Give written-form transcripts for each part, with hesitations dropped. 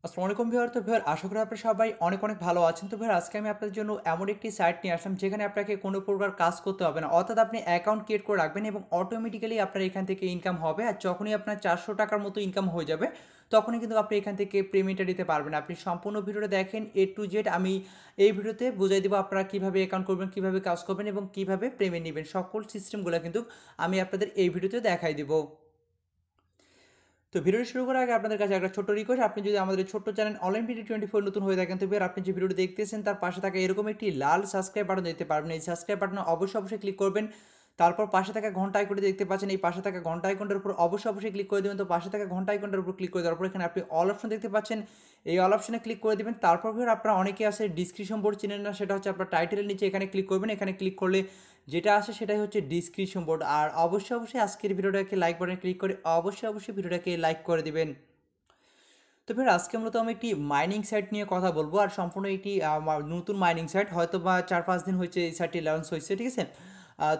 আসসালামু আলাইকুম ভিউয়ার। তো ভিউয়ার আশা করি আপনারা সবাই অনেক অনেক ভালো আছেন। তো ভিউয়ার আজকে আমি আপনাদের জন্য এমন একটি সাইট নিয়ে আসলাম যেখানে আপনাকে কোনো প্রকার কাজ করতে হবে না। অর্থাৎ আপনি অ্যাকাউন্ট ক্রিয়েট করে রাখবেন এবং অটোমেটিক্যালি আপনার এখান থেকে ইনকাম হবে। আর যখনই আপনার 400 টাকার মতো ইনকাম হয়ে যাবে তখনই কিন্তু আপনি এখান থেকে পেমেন্টটা দিতে পারবেন। আপনি সম্পূর্ণ ভিডিওটা দেখেন A to Z। আমি এই ভিডিওতে বুঝিয়ে দেবো আপনারা কীভাবে অ্যাকাউন্ট করবেন, কীভাবে কাজ করবেন এবং কীভাবে পেমেন্ট নেবেন। সকল সিস্টেমগুলো কিন্তু আমি আপনাদের এই ভিডিওতে দেখাই দেবো। তো ভিডিওটি শুরু করার আগে আপনাদের কাছে একটা ছোট্ট রিকোয়েস্ট, আপনি যদি আমাদের এই ছোট্ট চ্যানেল অনলাইন ভিডিও 24 নতুন হয়ে থাকেন, তবে আপনি যে ভিডিওটি দেখতেছেন তার পাশে থাকা এরকম একটি লাল সাবস্ক্রাইব বাটন দেখতে পারবেন। এই সাবস্ক্রাইব বাটনে অবশ্যই ক্লিক করবেন। তারপর পাশে থাকা ঘন্টা আইকনটি দেখতে পাচ্ছেন, এই পাশে থাকা ঘন্টা আইকনটার উপর অবশ্যই ক্লিক করে দেবেন। তো পাশে থাকা ঘন্টা আইকনটার উপর ক্লিক করে দেওয়ার পর এখানে আপনি অল অপশন দেখতে পাচ্ছেন, এই অল অপশনে ক্লিক করে দেবেন। তারপর আপনারা অনেকে আছে ডিসক্রিপশন বোর্ড চিনেন না, সেটা হচ্ছে আপনার টাইটেলের নিচে এখানে ক্লিক করবেন। এখানে ক্লিক করলে যেটা আসে সেটাই হচ্ছে ডিসক্রিপশন বোর্ড। আর অবশ্যই আজকের ভিডিওটাকে লাইক বাটনে ক্লিক করে অবশ্যই ভিডিওটাকে লাইক করে দিবেন। তো ফের আজকে মূলত আমি একটি মাইনিং সাইট নিয়ে কথা বলবো। আর সম্পূর্ণ একটি নতুন মাইনিং সাইট, হয়তো বা 4-5 দিন হয়েছে এই সাইটটি লঞ্চ হয়েছে, ঠিক আছে।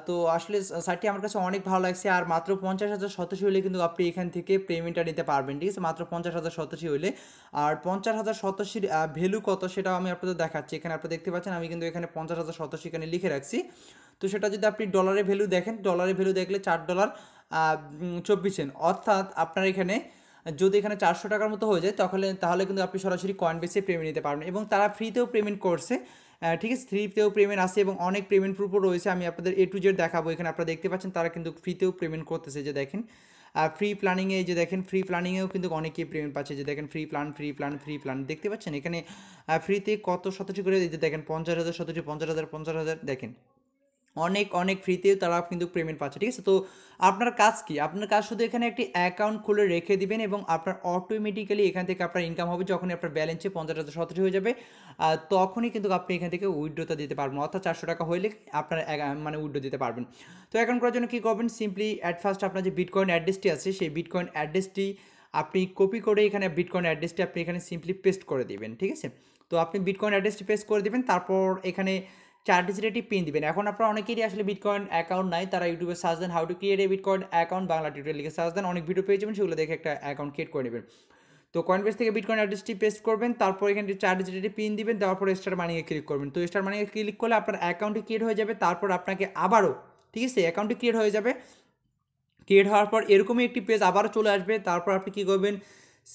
তো আসলে সাইটটি আমার কাছে অনেক ভালো লাগছে। আর মাত্র 50,000 সতোশি হলে কিন্তু আপনি এখান থেকে পেমেন্টটা নিতে পারবেন, ঠিক আছে। মাত্র 50,000 সতোশি হলে। আর 50,000 সতোশির ভ্যালু কত সেটাও আমি আপনাদের দেখাচ্ছি। এখানে আপনি দেখতে পাচ্ছেন আমি কিন্তু এখানে 50,000 সতোশি এখানে লিখে রাখছি। তো সেটা যদি আপনি ডলারে ভ্যালু দেখেন, ডলারে ভ্যালু দেখলে $4.24, অর্থাৎ আপনার এখানে যদি এখানে 400 টাকার মতো হয়ে যায় তাহলে কিন্তু আপনি সরাসরি কয়েন বেসে পেমেন্ট নিতে পারবেন। এবং তারা ফ্রিতেও পেমেন্ট করছে, ঠিক আছে। ফ্রিতেও পেমেন্ট আছে এবং অনেক পেমেন্ট প্রুফও রয়েছে। আমি আপনাদের A to Z দেখাবো। এখানে আপনারা দেখতে পাচ্ছেন তারা কিন্তু ফ্রিতেও পেমেন্ট করতেছে, যে দেখেন ফ্রি প্ল্যানিংয়ে, এই যে দেখেন ফ্রি প্ল্যানিংয়েও কিন্তু অনেকেই পেমেন্ট পাচ্ছে, যে দেখেন ফ্রি প্ল্যান দেখতে পাচ্ছেন এখানে ফ্রিতে কত শতাংশ করে, এই যে দেখেন 50,000 শতাংশ, 50,000, 50,000 দেখেন অনেক ফ্রিতেও তারা কিন্তু পেমেন্ট পাচ্ছে, ঠিক আছে। তো আপনার কাজ কি? আপনার কাজ শুধু এখানে একটি অ্যাকাউন্ট খুলে রেখে দিবেন এবং আপনার অটোমেটিক্যালি এখান থেকে আপনার ইনকাম হবে। যখনই আপনার ব্যালেন্সে 50,000 সতেরো হয়ে যাবে তখনই কিন্তু আপনি এখান থেকে উইথড্রটা দিতে পারবেন, অর্থাৎ 400 টাকা হইলে আপনার মানে উইথড্র দিতে পারবেন। তো অ্যাকাউন্ট করার জন্য কী করবেন, সিম্পলি অ্যাট ফার্স্ট আপনার যে বিটকয়েন অ্যাড্রেসটি আছে সেই বিটকয়েন অ্যাড্রেসটি আপনি কপি করে এখানে বিটকয়েন অ্যাড্রেসটি আপনি এখানে সিম্পলি পেস্ট করে দিবেন, ঠিক আছে। তো আপনি বিটকয়েন অ্যাড্রেসটি পেস্ট করে দিবেন, তারপর এখানে 4 ডিজিটের একটি পিন দিবেন। এখন আপনারা অনেকেরই আসলে বিটকয়েন অ্যাকাউন্ট নাই, তারা ইউটিউবে সার্চ দেন how to create a bitcoin account, Bangla tutorial লিখে সার্চ দেন, অনেক ভিডিও পেয়ে যাবেন, সেগুলো দেখে একটা অ্যাকাউন্ট ক্রিয়েট করে নেবেন। তো কয়েনবেস থেকে বিটকয়েন অ্যাড্রেসটি পেস্ট করবেন, তারপর এখানে 4 ডিজিটের পিন দিবেন, দেওয়ার পরে স্টার মানিয়ে ক্লিক করবেন। তো স্টার মানিয়ে ক্লিক করলে আপনার অ্যাকাউন্টটি ক্রিয়েট হয়ে যাবে। তারপর আপনাকে আবারও, ঠিক আছে, অ্যাকাউন্টটি ক্রিয়েট হয়ে যাবে। ক্রিয়েট হওয়ার পর এরকমই একটি পেজ আবারও চলে আসবে। তারপর আপনি কী করবেন,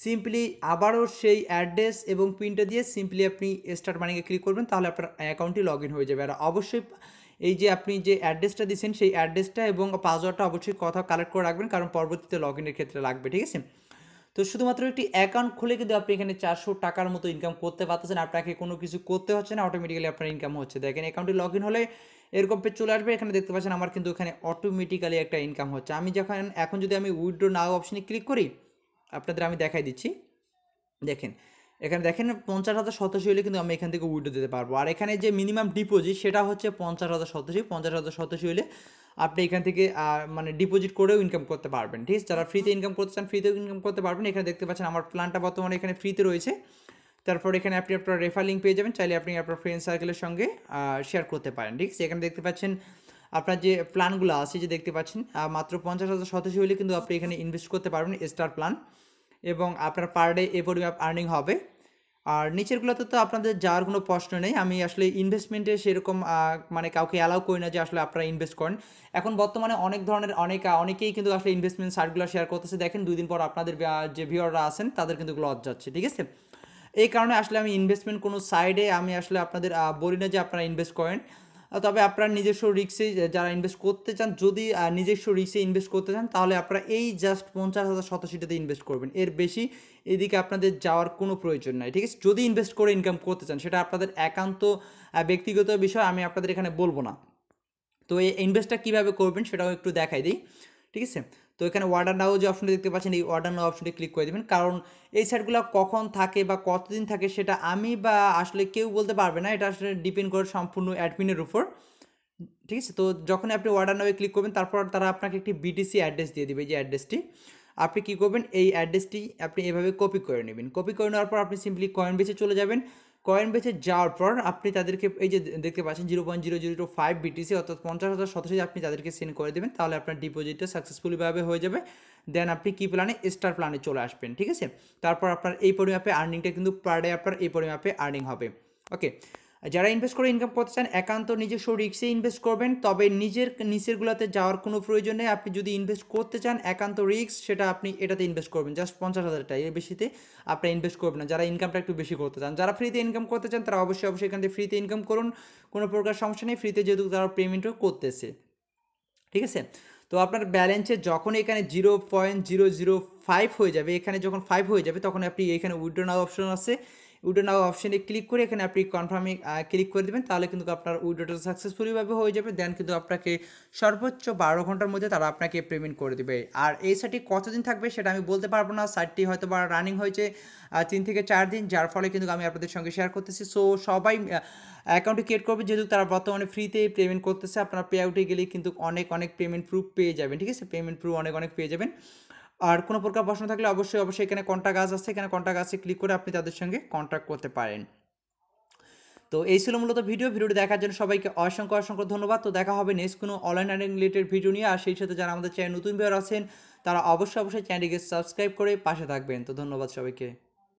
সিম্পলি আবারও সেই অ্যাড্রেস এবং পিনটা দিয়ে সিম্পলি আপনি স্টার্ট মানিকে ক্লিক করবেন, তাহলে আপনার অ্যাকাউন্টটি লগ ইন হয়ে যাবে। আর অবশ্যই এই যে আপনি যে অ্যাড্রেসটা দিচ্ছেন সেই অ্যাড্রেসটা এবং পাসওয়ার্ডটা অবশ্যই কোথাও কালেক্ট করে রাখবেন, কারণ পরবর্তীতে লগ ইনের ক্ষেত্রে লাগবে, ঠিক আছে। তো শুধুমাত্র একটি অ্যাকাউন্ট খুলে কিন্তু আপনি এখানে 400 টাকার মতো ইনকাম করতে পারতেছেন। আপনাকে কোনো কিছু করতে হচ্ছে না, অটোমেটিক্যালি আপনার ইনকাম হচ্ছে। দেখেন অ্যাকাউন্টে লগ ইন হলে এরকম পেজ চলে আসবে। এখানে দেখতে পাচ্ছেন আমার কিন্তু এখানে অটোমেটিক্যালি একটা ইনকাম হচ্ছে। আমি এখন যদি আমি উইথড্র নাও অপশনে ক্লিক করি, আপনাদের আমি দেখাই দিচ্ছি। দেখেন এখানে দেখেন 50,000 সতাশি হলে কিন্তু আমি এখান থেকে উইথড্র দিতে পারবো। আর এখানে যে মিনিমাম ডিপোজিট সেটা হচ্ছে 50,000 সতাশি। 50,000 সতাশি হলে আপনি এখান থেকে মানে ডিপোজিট করেও ইনকাম করতে পারবেন, ঠিক আছে। যারা ফ্রিতে ইনকাম করতে চান ফ্রিতেও ইনকাম করতে পারবেন। এখানে দেখতে পাচ্ছেন আমার প্ল্যানটা বর্তমানে এখানে ফ্রিতে রয়েছে। তারপর এখানে আপনি আপনার রেফার লিঙ্ক পেয়ে যাবেন, চাইলে আপনি আপনার ফ্রেন্ড সার্কেলের সঙ্গে শেয়ার করতে পারেন, ঠিক আছে। এখানে দেখতে পাচ্ছেন আপনার যে প্ল্যানগুলো আছে, যে দেখতে পাচ্ছেন মাত্র 50,000 সতাশি হলে কিন্তু আপনি এখানে ইনভেস্ট করতে পারবেন স্টার প্ল্যান, এবং আপনার পার ডে এ পরিমাণ আর্নিং হবে। আর নিচেরগুলোতে তো আপনাদের যাওয়ার কোনো প্রশ্ন নেই। আমি আসলে ইনভেস্টমেন্টে সেরকম মানে কাউকে অ্যালাউ করি না যে আসলে আপনারা ইনভেস্ট করেন। এখন বর্তমানে অনেক ধরনের অনেকেই কিন্তু আসলে ইনভেস্টমেন্ট সাইটগুলো শেয়ার করতেছে। দেখেন 2 দিন পর আপনাদের যে ভিউয়াররা আছেন তাদের কিন্তু লস যাচ্ছে, ঠিক আছে। এই কারণে আসলে আমি ইনভেস্টমেন্ট কোনো সাইডে আমি আসলে আপনাদের বলি না যে আপনারা ইনভেস্ট করেন। তবে আপনার নিজস্ব রিস্কে যারা ইনভেস্ট করতে চান, যদি নিজস্ব রিস্কে ইনভেস্ট করতে চান, তাহলে আপনারা এই জাস্ট 50,000 সতাশিটাতে ইনভেস্ট করবেন। এর বেশি এদিকে আপনাদের যাওয়ার কোনো প্রয়োজন নাই, ঠিক আছে। যদি ইনভেস্ট করে ইনকাম করতে চান, সেটা আপনাদের একান্ত ব্যক্তিগত বিষয়, আমি আপনাদের এখানে বলবো না। তো এই ইনভেস্টটা কীভাবে করবেন সেটাও একটু দেখাই দিই, ঠিক আছে। তো এখানে অর্ডার নাও যে অপশনটা দেখতে পাচ্ছেন, এই অর্ডার নাও অপশনটি ক্লিক করে দেবেন, কারণ এই সাইটগুলো কখন থাকে বা কতদিন থাকে সেটা আমি বা আসলে কেউ বলতে পারবে না। এটা আসলে ডিপেন্ড করে সম্পূর্ণ অ্যাডমিনের উপর, ঠিক আছে। তো যখনই আপনি অর্ডার নাও ক্লিক করবেন, তারপর তারা আপনাকে একটি বিটিসি অ্যাড্রেস দিয়ে দেবে। যে অ্যাড্রেসটি আপনি কী করবেন, এই অ্যাড্রেসটি আপনি এভাবে কপি করে নেবেন। কপি করে নেওয়ার পর আপনি সিম্পলি কয়েনবেসে চলে যাবেন। কয়েন বেচে যাওয়ার পর আপনি তাদেরকে এই যে দেখতে পাচ্ছেন 0.0025 BTC অর্থাৎ 50,000 সরাসরি আপনি তাদেরকে সেন্ড করে দেবেন, তাহলে আপনার ডিপোজিটটা সাকসেসফুলিভাবে হয়ে যাবে। দেন আপনি কি প্ল্যানে, স্টার প্ল্যানে চলে আসবেন, ঠিক আছে। তারপর আপনার এই পরিমাপে আর্নিংটা কিন্তু পার ডে আপনার এই পরিমাপে আর্নিং হবে। ওকে, যারা ইনভেস্ট করে ইনকাম করতে চান একান্ত নিজস্ব রিস্কে ইনভেস্ট করবেন, তবে নিচেরগুলোতে যাওয়ার কোনো প্রয়োজন নেই। আপনি যদি ইনভেস্ট করতে চান একান্ত রিস্ক, সেটা আপনি এটাতে ইনভেস্ট করবেন জাস্ট 50,000 টাকা, এর বেশিতে আপনি ইনভেস্ট করবেন না, যারা ইনকামটা একটু বেশি করতে চান। যারা ফ্রিতে ইনকাম করতে চান তারা অবশ্যই এখান থেকে ফ্রিতে ইনকাম করুন, কোনো প্রকার সমস্যা নেই, ফ্রিতে যেহেতু তারা পেমেন্টও করতেছে, ঠিক আছে। তো আপনার ব্যালেন্সে যখন এখানে 0.005 হয়ে যাবে, এখানে যখন 5 হয়ে যাবে তখন আপনি এখানে উইথড্র নাও অপশন আছে, উইথড্র নাও অপশনে ক্লিক করে এখানে আপনি কনফার্মে ক্লিক করে দেবেন, তাহলে কিন্তু আপনার উইথড্রটা সাকসেসফুলিভাবে হয়ে যাবে। দেন কিন্তু আপনাকে সর্বোচ্চ 12 ঘন্টার মধ্যে তারা আপনাকে পেমেন্ট করে দেবে। আর এই সাইটটি কতদিন থাকবে সেটা আমি বলতে পারবো না, সাইটটি হয়তো বা রানিং হয়েছে 3 থেকে 4 দিন, যার ফলে কিন্তু আমি আপনাদের সঙ্গে শেয়ার করতেছি। সো সবাই অ্যাকাউন্টে ক্রিয়েট করবে, যেহেতু তারা বর্তমানে ফ্রিতে পেমেন্ট করতেছে। আপনারা পে আউটে গেলেই কিন্তু অনেক পেমেন্ট প্রুফ পেয়ে যাবেন, ঠিক আছে, পেমেন্ট প্রুফ অনেক পেয়ে যাবেন। আর কোনো প্রকার প্রশ্ন থাকলে অবশ্যই এখানে কন্ট্যাক্ট আস আছে, এখানে কন্ট্যাক্ট আসে ক্লিক করে আপনি তাদের সঙ্গে কন্ট্যাক্ট করতে পারেন। তো এই ছিল মূলত ভিডিওটি দেখার জন্য সবাইকে অসংখ্য ধন্যবাদ। তো দেখা হবে নেক্সট কোনো অনলাইন আর্নিং রিলেটেড ভিডিও নিয়ে। আর সেই সাথে যারা আমাদের চ্যানেল নতুন ভিউয়ার আছেন তারা অবশ্যই চ্যানেলটিকে সাবস্ক্রাইব করে পাশে থাকবেন। তো ধন্যবাদ সবাইকে।